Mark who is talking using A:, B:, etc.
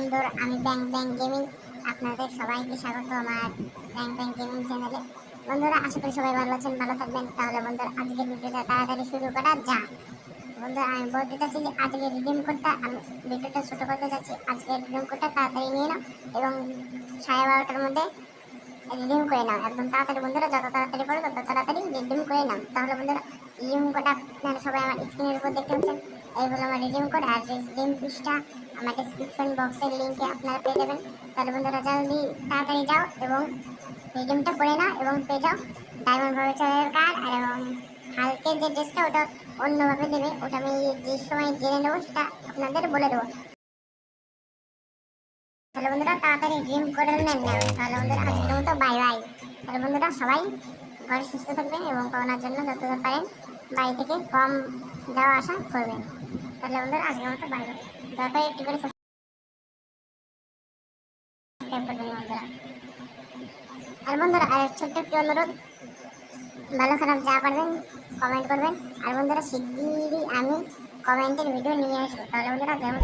A: বন্ধুরা, আমি ব্যাং ব্যাং গেমিং। আপনাদের সবাইকে স্বাগত আমার ব্যাং ব্যাং গেমিং চ্যানেলে। বন্ধুরা, আশা করি সবাই ভালো আছেন, ভালো থাকবেন। তাহলে বন্ধুরা, আজকের ভিডিওটা তাড়াতাড়ি শুরু করা যাক। বন্ধুরা, আমি বলতে চাচ্ছি যে আজকে রিডিম কোডটা আমি ভিডিওটা ছোট করতে যাচ্ছি। আজকে রিডিম কোডটা তাড়াতাড়ি নিয়ে নাও এবং 12:30টার মধ্যে রিডিম করে নাও। একদম তাড়াতাড়ি বন্ধুরা, যত তাড়াতাড়ি পারো তত তাড়াতাড়ি রিডিম করে নাও। তাহলে বন্ধুরা, রিডিম কোডটা আপনারা সবাই আমার স্ক্রিনের উপর দেখতে পাচ্ছেন। এই হলো আমার রিডিম কোড, আর রিডিম পিসটা আমার ডেসক্রিপশন বক্সের লিঙ্কে আপনারা পেয়ে যাবেন। তাহলে বন্ধুরা, জলদি তাড়াতাড়ি যাও এবং রিডিমটা করে নাও এবং পেয়ে যাও ডায়মন্ড ভাউচারের কার্ড। আর এবং হালকের যে ড্রেসটা ওটা অন্যভাবে দেবে, ওটা আমি যে সময় জেনে নেবো সেটা আপনাদের বলে দেবো। তাহলে বন্ধুরা, তাড়াতাড়ি রিডিম করে নেন না। তাহলে বন্ধুরা, আজকের মতো বাই বাই। তাহলে বন্ধুরা, সবাই ঘরে সুস্থ থাকবেন এবং করোনার জন্য যতটা পারেন বাড়ি থেকে কম যাওয়া আসা করবেন। তাহলে বন্ধুরা, আজকের মতো বাই বাই। দয়া করে একটু করে সাবস্ক্রাইব করবেন বন্ধুরা। আর বন্ধুরা, আর ছোট্ট একটি অনুরোধ, ভালো খারাপ যা পারবেন কমেন্ট করবেন। আর বন্ধুরা, শিগগিরই আমি কমেন্টের ভিডিও নিয়ে আসবো। তাহলে বন্ধুরা, যেমন